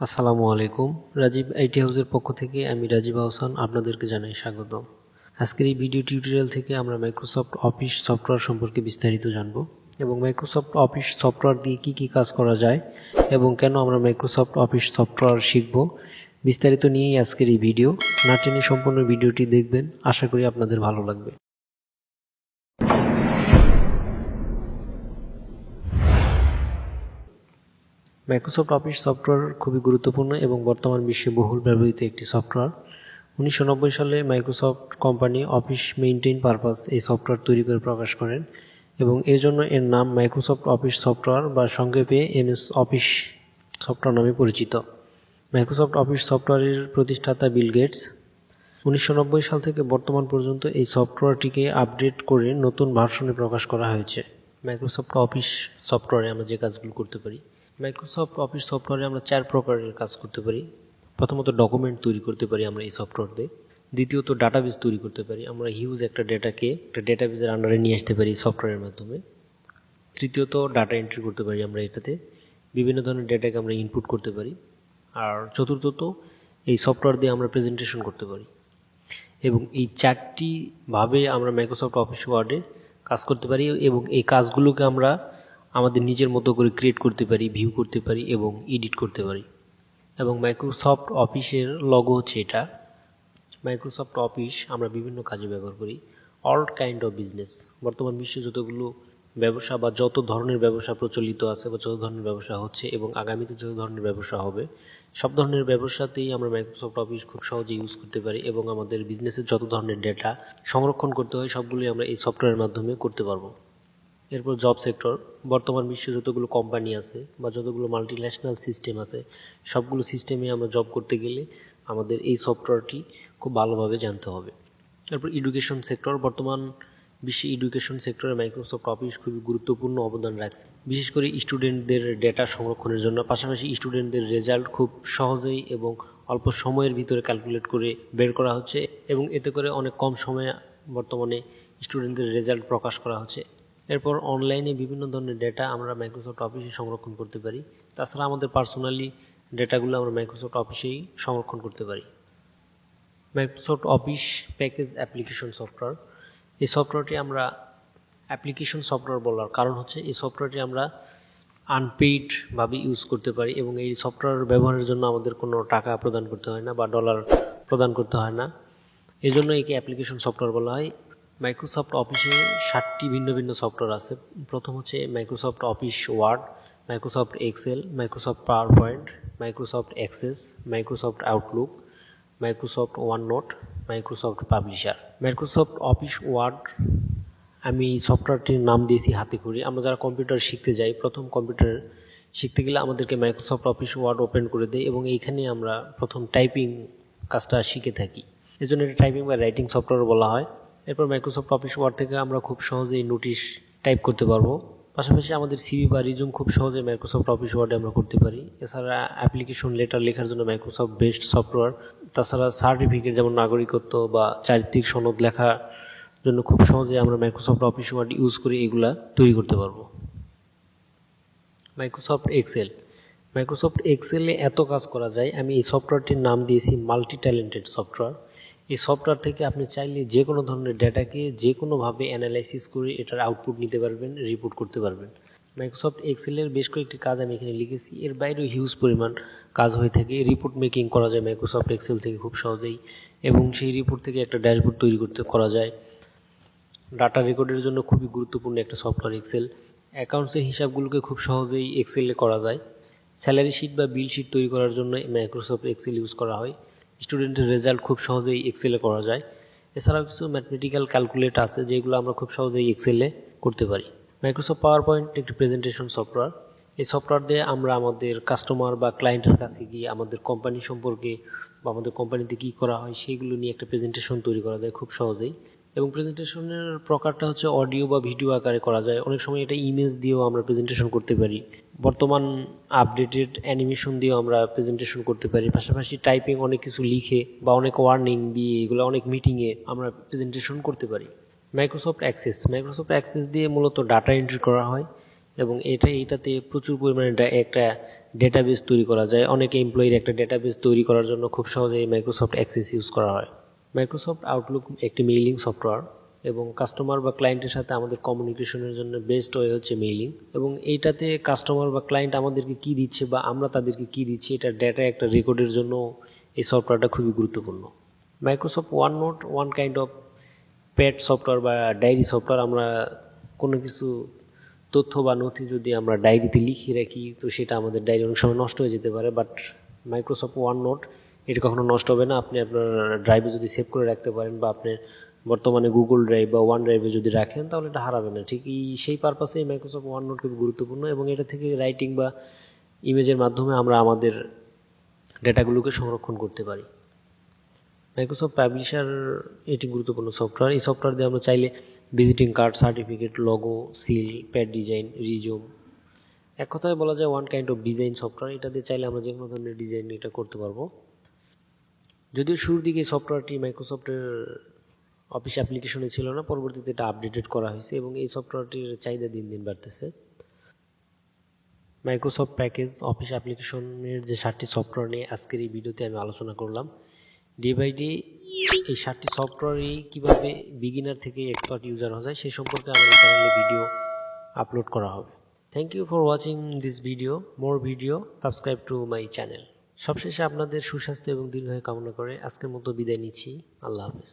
আসসালামু আলাইকুম। রাজীব আইটি হাউসের পক্ষ থেকে আমি রাজীব আহসান আপনাদেরকে জানাই স্বাগতম। আজকের এই ভিডিও টিউটোরিয়াল থেকে আমরা মাইক্রোসফট অফিস সফটওয়্যার সম্পর্কে বিস্তারিত জানব এবং মাইক্রোসফট অফিস সফটওয়্যার দিয়ে কি কি কাজ করা যায় এবং কেন আমরা মাইক্রোসফট অফিস সফটওয়্যার শিখব বিস্তারিত নিয়েই আজকের এই ভিডিও। না টেনে সম্পূর্ণ ভিডিওটি দেখবেন, আশা করি আপনাদের ভালো লাগবে। মাইক্রোসফট অফিস সফটওয়্যার খুবই গুরুত্বপূর্ণ এবং বর্তমান বিশ্বে বহুল ব্যবহৃত একটি সফটওয়্যার। 1990 সালে Microsoft company office maintain purpose এই সফটওয়্যার তৈরি করে প্রকাশ করেন এবং এর জন্য এর নাম মাইক্রোসফট অফিস সফটওয়্যার বা সংক্ষেপে এমএস অফিস সফটওয়্যার নামে পরিচিত। মাইক্রোসফট অফিস সফটওয়্যারের প্রতিষ্ঠাতা বিল গেটস। 1990 সাল থেকে বর্তমান পর্যন্ত এই সফটওয়্যারটিকে আপডেট করে নতুন ভার্সনে প্রকাশ করা হয়েছে। মাইক্রোসফট অফিস সফটওয়্যারে আমরা যে কাজগুলো করতে পারি, মাইক্রোসফট অফিস সফটওয়্যারে আমরা 4 প্রকারের কাজ করতে পারি। প্রথমত ডকুমেন্ট তৈরি করতে পারি আমরা এই সফটওয়্যার দিয়ে। দ্বিতীয়ত ডাটাবেস তৈরি করতে পারি, আমরা হিউজ একটা ডেটাকে একটা ডেটাবেসের আন্ডারে নিয়ে আসতে পারি সফটওয়্যারের মাধ্যমে। তৃতীয়ত ডাটা এন্ট্রি করতে পারি আমরা এটাতে, বিভিন্ন ধরনের ডেটাকে আমরা ইনপুট করতে পারি। আর চতুর্থত এই সফটওয়্যার দিয়ে আমরা প্রেজেন্টেশন করতে পারি। এবং এই 4টি ভাবে আমরা মাইক্রোসফট অফিস ওয়ার্ডে কাজ করতে পারি এবং এই কাজগুলোকে আমরা আমাদের নিজের মতো করে ক্রিয়েট করতে পারি, ভিউ করতে পারি এবং এডিট করতে পারি। এবং মাইক্রোসফট অফিসের লগো হচ্ছে এটা। মাইক্রোসফট অফিস আমরা বিভিন্ন কাজে ব্যবহার করি। অল কাইন্ড অফ বিজনেস, বর্তমান বিশ্বে যতগুলো ব্যবসা বা যত ধরনের ব্যবসা প্রচলিত আছে বা যত ধরনের ব্যবসা হচ্ছে এবং আগামীতে যত ধরনের ব্যবসা হবে, সব ধরনের ব্যবসাতেই আমরা মাইক্রোসফট অফিস খুব সহজে ইউজ করতে পারি এবং আমাদের বিজনেসের যত ধরনের ডেটা সংরক্ষণ করতে হয় সবগুলোই আমরা এই সফটওয়্যারের মাধ্যমে করতে পারবো। এরপর জব সেক্টর, বর্তমান বিশ্বে যতগুলো কোম্পানি আছে বা যতগুলো মাল্টিন্যাশনাল সিস্টেম আছে সবগুলো সিস্টেমে আমরা জব করতে গেলে আমাদের এই সফটওয়্যারটি খুব ভালোভাবে জানতে হবে। এরপর এডুকেশন সেক্টর, বর্তমান বিশ্বে এডুকেশন সেক্টরে মাইক্রোসফট অফিস খুবই গুরুত্বপূর্ণ অবদান রাখছে, বিশেষ করে স্টুডেন্টদের ডেটা সংরক্ষণের জন্য। পাশাপাশি স্টুডেন্টদের রেজাল্ট খুব সহজেই এবং অল্প সময়ের ভিতরে ক্যালকুলেট করে বের করা হচ্ছে এবং এতে করে অনেক কম সময়ে বর্তমানে স্টুডেন্টদের রেজাল্ট প্রকাশ করা হচ্ছে। এরপর অনলাইনে বিভিন্ন ধরনের ডেটা আমরা মাইক্রোসফট অফিসে সংরক্ষণ করতে পারি। তাছাড়া আমাদের পার্সোনালি ডেটাগুলো আমরা মাইক্রোসফট অফিসেই সংরক্ষণ করতে পারি। Microsoft office package application software, এই সফটওয়্যারটি আমরা অ্যাপ্লিকেশন সফটওয়্যার বলার কারণ হচ্ছে এই সফটওয়্যারটি আমরা আনপেইড ভাবে ইউজ করতে পারি এবং এই সফটওয়্যার ব্যবহারের জন্য আমাদের কোনো টাকা প্রদান করতে হয় না বা ডলার প্রদান করতে হয় না, এজন্য একে অ্যাপ্লিকেশন সফটওয়্যার বলা হয়। মাইক্রোসফট অফিসে 7টি ভিন্ন ভিন্ন সফটওয়্যার আছে। প্রথম হচ্ছে Microsoft Office Word, Microsoft Excel, Microsoft PowerPoint, Microsoft Access, Microsoft Outlook, Microsoft OneNote, Microsoft Publisher. Microsoft Office Word আমি এই সফটওয়্যারটির নাম দিয়েছি হাতেখড়ি। আমরা যারা কম্পিউটার শিখতে যাই, প্রথম কম্পিউটার শিখতে গেলে আমাদেরকে মাইক্রোসফট অফিস ওয়ার্ড ওপেন করে দেয় এবং এইখানে আমরা প্রথম টাইপিং কাজটা শিখে থাকি, এজন্য এটা টাইপিং বা রাইটিং সফটওয়্যার বলা হয়। এরপর মাইক্রোসফট অফিস ওয়ার্ড থেকে আমরা খুব সহজেই নোটিশ টাইপ করতে পারবো। পাশাপাশি আমাদের সিভি বা রিজুম খুব সহজে মাইক্রোসফট অফিস ওয়ার্ডে আমরা করতে পারি। এছাড়া অ্যাপ্লিকেশন লেটার লেখার জন্য মাইক্রোসফট বেস্ট সফটওয়্যার। তাছাড়া সার্টিফিকেট যেমন নাগরিকত্ব বা চারিত্রিক সনদ লেখার জন্য খুব সহজে আমরা মাইক্রোসফট অফিস ওয়ার্ড ইউজ করে এগুলা তৈরি করতে পারবো। মাইক্রোসফট এক্সেল, মাইক্রোসফট এক্সেলে এত কাজ করা যায়, আমি এই সফটওয়্যারটির নাম দিয়েছি মাল্টি ট্যালেন্টেড সফটওয়্যার। এই সফটওয়্যার থেকে আপনি চাইলে যে কোনো ধরনের ডেটাকে যে কোনোভাবে অ্যানালাইসিস করে এটার আউটপুট নিতে পারবেন, রিপোর্ট করতে পারবেন। মাইক্রোসফট এক্সেলের বেশ কয়েকটি কাজ আমি এখানে লিখেছি, এর বাইরেও হিউজ পরিমাণ কাজ হয়ে থাকে। রিপোর্ট মেকিং করা যায় মাইক্রোসফট এক্সেল থেকে খুব সহজেই এবং সেই রিপোর্ট থেকে একটা ড্যাশবোর্ড তৈরি করা যায়। ডাটা রেকর্ডের জন্য খুবই গুরুত্বপূর্ণ একটা সফটওয়্যার এক্সেল। অ্যাকাউন্টসের হিসাবগুলোকে খুব সহজেই এক্সেলে করা যায়। স্যালারি শিট বা বিল শিট তৈরি করার জন্য মাইক্রোসফট এক্সেল ইউজ করা হয়। স্টুডেন্টের রেজাল্ট খুব সহজেই এক্সেলে করা যায়। এছাড়াও কিছু ম্যাথমেটিক্যাল ক্যালকুলেট আছে যেগুলো আমরা খুব সহজেই এক্সেলে করতে পারি। মাইক্রোসফট পাওয়ার পয়েন্ট একটি প্রেজেন্টেশন সফটওয়্যার। এই সফটওয়্যার দিয়ে আমরা আমাদের কাস্টমার বা ক্লায়েন্টের কাছে গিয়ে আমাদের কোম্পানি সম্পর্কে বা আমাদের কোম্পানিতে কী করা হয় সেইগুলো নিয়ে একটা প্রেজেন্টেশন তৈরি করা যায় খুব সহজেই। এবং প্রেজেন্টেশনের প্রকারটা হচ্ছে অডিও বা ভিডিও আকারে করা যায়, অনেক সময় এটা ইমেজ দিয়েও আমরা প্রেজেন্টেশন করতে পারি। বর্তমান আপডেটেড অ্যানিমেশন দিয়েও আমরা প্রেজেন্টেশন করতে পারি। পাশাপাশি টাইপিং অনেক কিছু লিখে বা অনেক ওয়ার্নিং দিয়ে এগুলো অনেক মিটিংয়ে আমরা প্রেজেন্টেশন করতে পারি। মাইক্রোসফট অ্যাক্সেস, মাইক্রোসফট অ্যাক্সেস দিয়ে মূলত ডাটা এন্ট্রি করা হয় এবং এটাতে প্রচুর পরিমাণে একটা ডেটাবেস তৈরি করা যায়। অনেক এমপ্লয়ির একটা ডেটাবেস তৈরি করার জন্য খুব সহজেই মাইক্রোসফট অ্যাক্সেস ইউজ করা হয়। মাইক্রোসফট আউটলুক একটি মেইলিং সফটওয়্যার এবং কাস্টমার বা ক্লায়েন্টের সাথে আমাদের কমিউনিকেশনের জন্য বেস্ট ওয়ে হচ্ছে মেইলিং। এবং এইটাতে কাস্টমার বা ক্লায়েন্ট আমাদেরকে কি দিচ্ছে বা আমরা তাদেরকে কি দিচ্ছি এটা ডেটা একটা রেকর্ডের জন্য এই সফটওয়্যারটা খুবই গুরুত্বপূর্ণ। Microsoft one note one kind of pad software বা ডায়েরি সফটওয়্যার। আমরা কোনো কিছু তথ্য বা নথি যদি আমরা ডায়েরিতে লিখে রাখি তো সেটা আমাদের ডায়েরি অনেক সময় নষ্ট হয়ে যেতে পারে, বাট মাইক্রোসফট ওয়ান নোট এটা কখনো নষ্ট হবে না। আপনি আপনার ড্রাইভে যদি সেভ করে রাখতে পারেন বা আপনি বর্তমানে গুগল ড্রাইভ বা ওয়ান ড্রাইভে যদি রাখেন তাহলে এটা হারাবে না। ঠিক সেই পারপাসে মাইক্রোসফট ওয়ান নোট খুব গুরুত্বপূর্ণ এবং এটা থেকে রাইটিং বা ইমেজের মাধ্যমে আমরা আমাদের ডেটাগুলোকে সংরক্ষণ করতে পারি। মাইক্রোসফট পাবলিশার এটি গুরুত্বপূর্ণ সফটওয়্যার। এই সফটওয়্যার দিয়ে আমরা চাইলে visiting card, certificate, logo, seal, pad design, resume, এক কথায় বলা যায় one kind of design software. এটা দিয়ে চাইলে আমরা যে কোনো ধরনের ডিজাইন এটা করতে পারবো। যদিও শুরুর দিকে এই সফটওয়্যারটি মাইক্রোসফটের অফিস অ্যাপ্লিকেশনে ছিল না, পরবর্তীতে এটা আপডেটেড করা হয়েছে এবং এই সফটওয়্যারটির চাহিদা দিন দিন বাড়তেছে। মাইক্রোসফট প্যাকেজ অফিস অ্যাপ্লিকেশনের যে 7টি সফটওয়্যার নিয়ে আজকের এই ভিডিওতে আমি আলোচনা করলাম। ডে বাই ডে এই 7টি সফটওয়্যারই কিভাবে বিগিনার থেকে এক্সপার্ট ইউজার হওয়া যায় সে সম্পর্কে আমাদের চ্যানেলে ভিডিও আপলোড করা হবে। Thank you for watching this video. More video subscribe to my channel. সবশেষে আপনাদের সুস্বাস্থ্য এবং দীর্ঘায়ু কামনা করে আজকের মতো বিদায় নিচ্ছি। আল্লাহ হাফেজ।